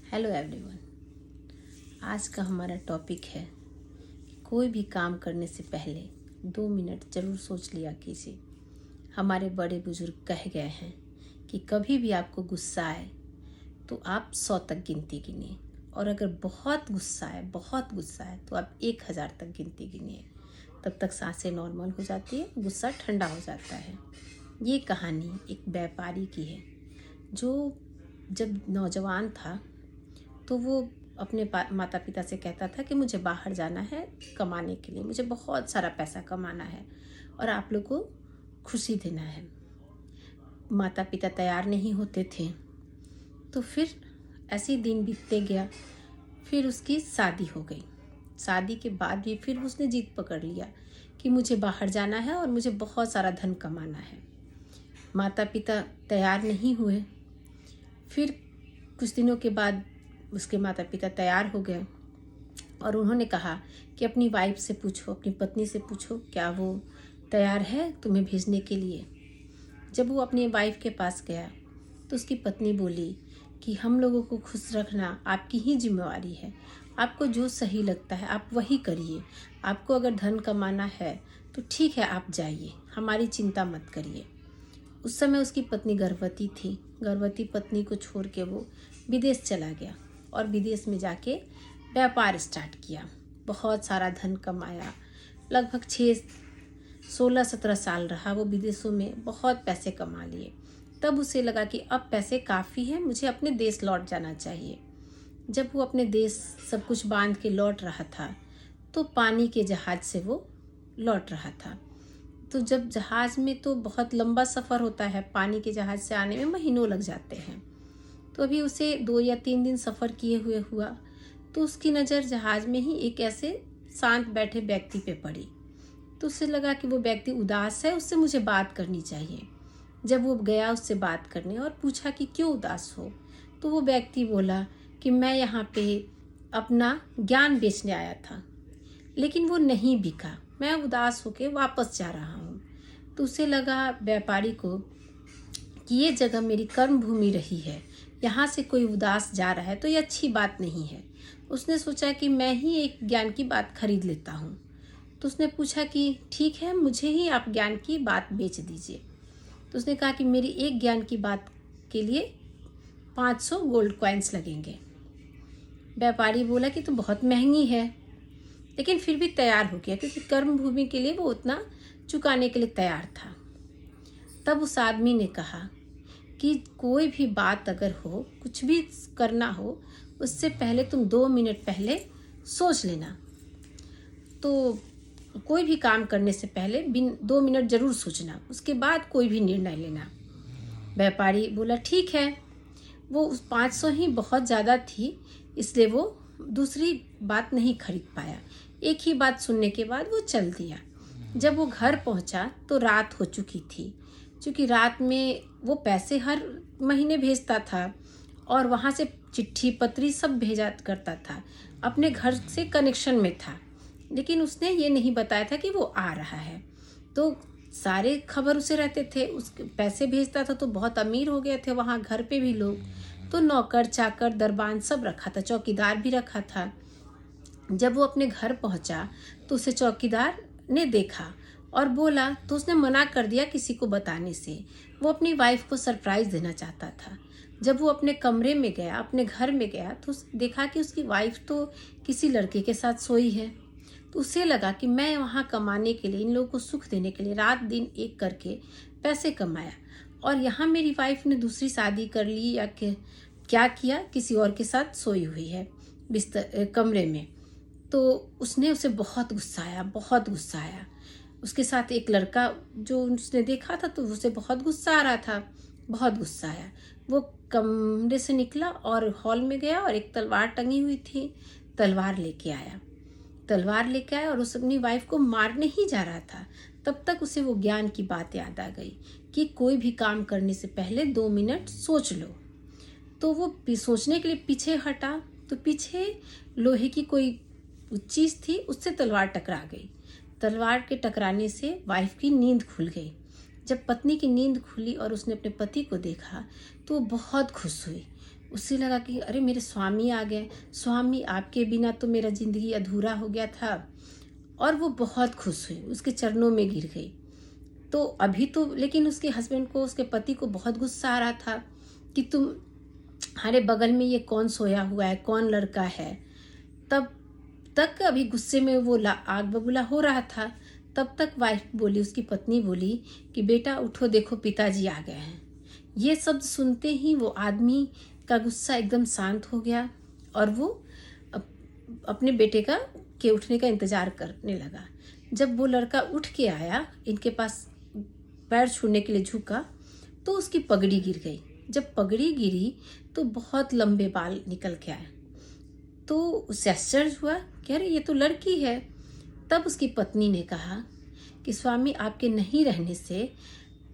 Hello everyone. आज का हमारा टॉपिक है कि कोई भी काम करने से पहले 2 मिनट ज़रूर सोच लिया कीजिए। हमारे बड़े बुजुर्ग कह गए हैं कि कभी भी आपको गुस्सा आए तो आप 100 तक गिनती गिनिए, और अगर बहुत गुस्सा है तो आप 1000 तक गिनती गिनिए। तब तक सांसें नॉर्मल हो जाती है, गुस्सा ठंडा हो जाता है। ये कहानी एक व्यापारी की है जो जब नौजवान था तो वो अपने माता पिता से कहता था कि मुझे बाहर जाना है कमाने के लिए, मुझे बहुत सारा पैसा कमाना है और आप लोग को खुशी देना है। माता पिता तैयार नहीं होते थे, तो फिर ऐसे ही दिन बीतते गया। फिर उसकी शादी हो गई। शादी के बाद भी फिर उसने जिद पकड़ लिया कि मुझे बाहर जाना है और मुझे बहुत सारा धन कमाना है। माता पिता तैयार नहीं हुए। फिर कुछ दिनों के बाद उसके माता पिता तैयार हो गए और उन्होंने कहा कि अपनी वाइफ से पूछो, अपनी पत्नी से पूछो, क्या वो तैयार है तुम्हें भेजने के लिए। जब वो अपनी वाइफ के पास गया तो उसकी पत्नी बोली कि हम लोगों को खुश रखना आपकी ही जिम्मेवारी है, आपको जो सही लगता है आप वही करिए। आपको अगर धन कमाना है तो ठीक है, आप जाइए, हमारी चिंता मत करिए। उस समय उसकी पत्नी गर्भवती थी। गर्भवती पत्नी को छोड़ के वो विदेश चला गया और विदेश में जाके व्यापार स्टार्ट किया। बहुत सारा धन कमाया। लगभग 16-17 साल रहा वो विदेशों में, बहुत पैसे कमा लिए। तब उसे लगा कि अब पैसे काफ़ी हैं, मुझे अपने देश लौट जाना चाहिए। जब वो अपने देश सब कुछ बांध के लौट रहा था तो पानी के जहाज़ से वो लौट रहा था। तो जब जहाज़ में तो बहुत लंबा सफ़र होता है, पानी के जहाज़ से आने में महीनों लग जाते हैं। तो अभी उसे 2 या 3 दिन सफ़र किए हुए हुआ तो उसकी नज़र जहाज़ में ही एक ऐसे शांत बैठे व्यक्ति पे पड़ी। तो उसे लगा कि वो व्यक्ति उदास है, उससे मुझे बात करनी चाहिए। जब वो गया उससे बात करने और पूछा कि क्यों उदास हो, तो वो व्यक्ति बोला कि मैं यहाँ पे अपना ज्ञान बेचने आया था, लेकिन वो नहीं बिका, मैं उदास होकर वापस जा रहा हूँ। तो उसे लगा व्यापारी को कि ये जगह मेरी कर्म भूमि रही है, यहाँ से कोई उदास जा रहा है तो ये अच्छी बात नहीं है। उसने सोचा कि मैं ही एक ज्ञान की बात खरीद लेता हूँ। तो उसने पूछा कि ठीक है, मुझे ही आप ज्ञान की बात बेच दीजिए। तो उसने कहा कि मेरी एक ज्ञान की बात के लिए 500 गोल्ड कॉइन्स लगेंगे। व्यापारी बोला कि तो बहुत महंगी है, लेकिन फिर भी तैयार हो गया क्योंकि कर्म भूमि के लिए वो उतना चुकाने के लिए तैयार था। तब उस आदमी ने कहा कि कोई भी बात अगर हो, कुछ भी करना हो, उससे पहले तुम 2 मिनट पहले सोच लेना। तो कोई भी काम करने से पहले 2 मिनट ज़रूर सोचना, उसके बाद कोई भी निर्णय लेना। व्यापारी बोला ठीक है। वो उस 500 ही बहुत ज़्यादा थी, इसलिए वो दूसरी बात नहीं खरीद पाया। एक ही बात सुनने के बाद वो चल दिया। जब वो घर पहुंचा तो रात हो चुकी थी, क्योंकि रात में वो पैसे हर महीने भेजता था और वहाँ से चिट्ठी पत्री सब भेजा करता था, अपने घर से कनेक्शन में था, लेकिन उसने ये नहीं बताया था कि वो आ रहा है। तो सारे खबर उसे रहते थे, उसके पैसे भेजता था तो बहुत अमीर हो गए थे वहाँ घर पे भी लोग। तो नौकर चाकर दरबान सब रखा था, चौकीदार भी रखा था। जब वो अपने घर पहुँचा तो उसे चौकीदार ने देखा और बोला, तो उसने मना कर दिया किसी को बताने से। वो अपनी वाइफ को सरप्राइज़ देना चाहता था। जब वो अपने कमरे में गया, अपने घर में गया, तो देखा कि उसकी वाइफ तो किसी लड़के के साथ सोई है। तो उसे लगा कि मैं वहाँ कमाने के लिए, इन लोगों को सुख देने के लिए रात दिन एक करके पैसे कमाया, और यहाँ मेरी वाइफ ने दूसरी शादी कर ली या क्या किया, किसी और के साथ सोई हुई है कमरे में। तो उसे बहुत गुस्सा आया, बहुत गुस्सा आया। उसके साथ एक लड़का जो उसने देखा था तो उसे बहुत गुस्सा आ रहा था, बहुत गुस्सा आया। वो कमरे से निकला और हॉल में गया और एक तलवार टंगी हुई थी, तलवार लेके आया और उस अपनी वाइफ को मारने ही जा रहा था। तब तक उसे वो ज्ञान की बात याद आ गई कि कोई भी काम करने से पहले 2 मिनट सोच लो। तो वो सोचने के लिए पीछे हटा तो पीछे लोहे की कोई चीज़ थी, उससे तलवार टकरा गई। तलवार के टकराने से वाइफ की नींद खुल गई। जब पत्नी की नींद खुली और उसने अपने पति को देखा तो वो बहुत खुश हुई। उससे लगा कि अरे मेरे स्वामी आ गए, स्वामी आपके बिना तो मेरा ज़िंदगी अधूरा हो गया था। और वो बहुत खुश हुई, उसके चरणों में गिर गई। तो अभी तो लेकिन उसके हस्बैंड को, उसके पति को बहुत गुस्सा आ रहा था कि तुम्हारे बगल में ये कौन सोया हुआ है, कौन लड़का है। तब तक अभी गुस्से में वो आग बबूला हो रहा था। तब तक वाइफ बोली, उसकी पत्नी बोली कि बेटा उठो, देखो पिताजी आ गए हैं। ये शब्द सुनते ही वो आदमी का गुस्सा एकदम शांत हो गया और वो अपने बेटे के उठने का इंतज़ार करने लगा। जब वो लड़का उठ के आया, इनके पास पैर छूने के लिए झुका, तो उसकी पगड़ी गिर गई। जब पगड़ी गिरी तो बहुत लंबे बाल निकल के आए। तो उससे आश्चर्य हुआ कि अरे ये तो लड़की है। तब उसकी पत्नी ने कहा कि स्वामी आपके नहीं रहने से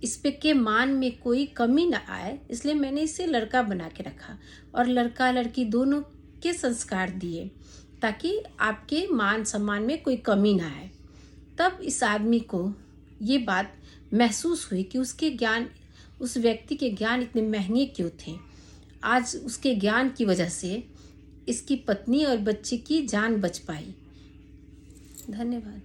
इस पे के मान में कोई कमी ना आए, इसलिए मैंने इसे लड़का बना के रखा और लड़का लड़की दोनों के संस्कार दिए ताकि आपके मान सम्मान में कोई कमी ना आए। तब इस आदमी को ये बात महसूस हुई कि उसके ज्ञान, उस व्यक्ति के ज्ञान इतने महंगे क्यों थे। आज उसके ज्ञान की वजह से इसकी पत्नी और बच्चे की जान बच पाई। धन्यवाद।